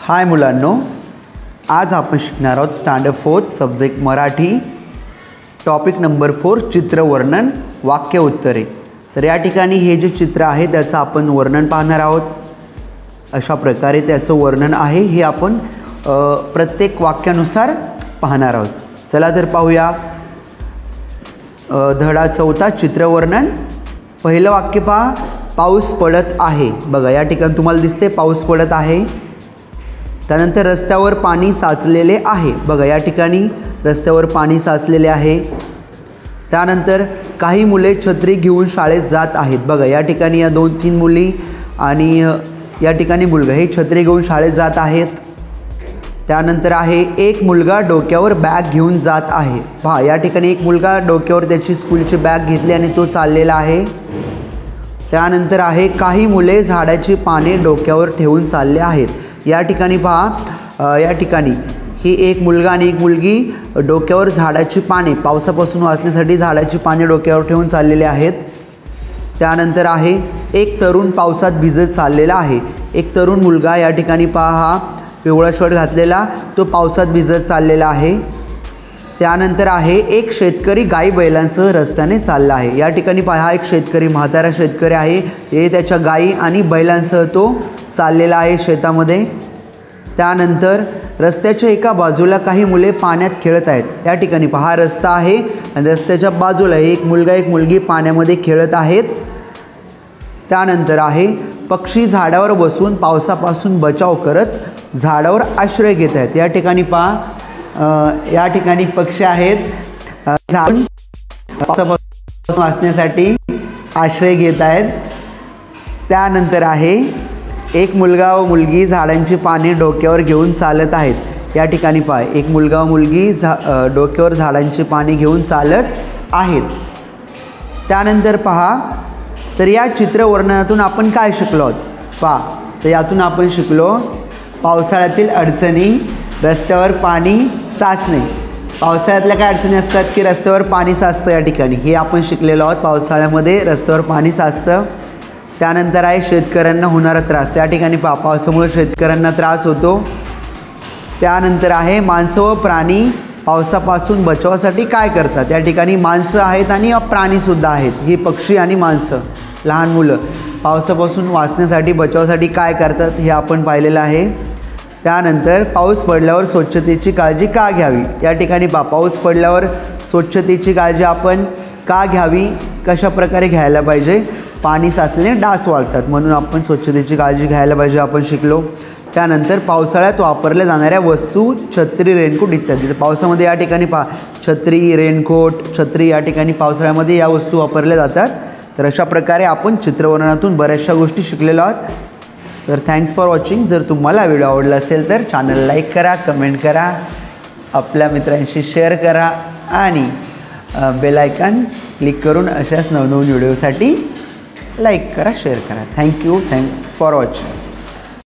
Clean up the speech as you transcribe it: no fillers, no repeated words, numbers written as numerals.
हाय मुलांनो, आज आपण शिकणार आहोत standard 4 subject Marathi, topic number 4 चित्रवर्णन वाक्य उत्तरे। तर या ठिकाणी हे जे चित्र आहे त्याचं आपण वर्णन पाहणार आहोत। अशा प्रकारे त्याचं वर्णन आहे हे आपण प्रत्येक वाक्यानुसार पाहणार आहोत। चला तर पाहूया। धडा 4 चित्रवर्णन। पहिलं वाक्य पहा, पाऊस पडत आहे। बघा या ठिकाणी तुम्हाला दिसते पाऊस पडत आहे। त्यानंतर रस्त्यावर पाणी साचलेले आहे। बघा या ठिकाणी रस्त्यावर पाणी साचलेले आहे। त्यानंतर काही मुले छत्री घेऊन शाळेत जात आहेत। बघा या ठिकाणी या 2-3 मुली आणि या ठिकाणी मुलगा हे छत्री घेऊन शाळेत जात आहेत। त्यानंतर आहे एक मुलगा डोक्यावर बॅग घेऊन जात आहे। पहा या ठिकाणी एक मुलगा डोक्यावर त्याची स्कूलची बॅग घेतली आणि तो चाललेला आहे। त्यानंतर आहे काही मुले झाडाची पाने डोक्यावर ठेवून चालले आहेत। या ठिकाणी पहा, या ठिकाणी ही एक मुलगा आणि एक मुलगी डोक्यावर झाडाची पाने, पावसापासून वाचण्यासाठी झाडाची पाने डोक्यावर ठेवून चाललेले आहेत। त्यानंतर आहे एक तरुण पावसात भिजत चाललेला आहे। एक तरुण मुलगा या ठिकाणी पहा, हा पिवळा शर्ट घातलेला तो पावसात भिजत चाललेला आहे। त्यानंतर आहे एक शेतकरी गाई बैलांसह रस्त्याने चालला आहे। या ठिकाणी पहा, हा एक शेतकरी, म्हातारा शेतकरी आहे, हे त्याच्या गाई आणि बैलांसह तो चाललेला आहे शेतामध्ये। त्यानंतर रस्त्याच्या एका बाजूला काही मुले पाण्यात खेळत आहेत। या ठिकाणी पहा रस्ता आहे आणि रस्त्याच्या बाजूला एक मुलगा एक मुलगी पाण्यामध्ये खेळत आहेत। त्यानंतर आहे पक्षी झाडावर बसून पावसापासून बचाव करत झाडावर आश्रय घेत आहेत। या ठिकाणी पहा, या ठिकाणी पक्षी आहेत, झाड पावसापासून वाचण्यासाठी आश्रय घेत आहेत। त्यानंतर आहे एक मुलगा व मुलगी झाडांची पाने डोक्यावर घेऊन चालत आहेत। या ठिकाणी पहा एक मुलगा व मुलगी डोक्यावर झाडांची पाने घेऊन चालत आहेत। त्यानंतर पहा, तर या चित्रवर्णनातून आपण काय शिकलो आहोत पहा। तर यातून आपण शिकलो पावसाळ्यातील अडचणी, रस्त्यावर पाणी साचणे। पावसाळ्यातल्या काय अडचणी असतात की रस्त्यावर पाणी साचतं, या ठिकाणी हे आपण शिकलेलो आहोत। पावसाळ्यामध्ये रस्त्यावर पाणी साचतं। त्यानंतर आहे शेतकऱ्यांना होणारा त्रास। या ठिकाणी पावसामुळे शेतकऱ्यांना त्रास होतो। त्यानंतर आहे माणसं व प्राणी पावसापासून बचावासाठी काय करतात। या ठिकाणी माणसं आहेत आणि प्राणीसुद्धा आहेत, ही पक्षी आणि माणसं, लहान मुलं पावसापासून वाचण्यासाठी बचावासाठी काय करतात हे आपण पाहिलेलं आहे। त्यानंतर पाऊस पडल्यावर स्वच्छतेची काळजी का घ्यावी। या ठिकाणी पाऊस पडल्यावर स्वच्छतेची काळजी आपण का घ्यावी, कशा प्रकारे घ्यायला पाहिजे। पाणी साचल्याने डास वाढतात म्हणून आपण स्वच्छतेची काळजी घ्यायला पाहिजे, आपण शिकलो। त्यानंतर पावसाळ्यात वापरल्या जाणाऱ्या वस्तू छत्री, रेनकोट इत्यादी। तर पावसामध्ये या ठिकाणी छत्री, रेनकोट, छत्री या ठिकाणी पावसाळ्यामध्ये या वस्तू वापरल्या जातात। तर अशा प्रकारे आपण चित्रवर्णनातून बऱ्याचशा गोष्टी शिकलेलो आहोत। तर थँक्स फॉर वॉचिंग। जर तुम्हाला व्हिडिओ आवडला असेल तर चॅनल लाईक करा, कमेंट करा, आपल्या मित्रांशी शेअर करा आणि बेल आयकॉन क्लिक करून अशाच नवनवीन व्हिडिओसाठी लाईक करा, शेअर करा। Thank you, thanks for watching.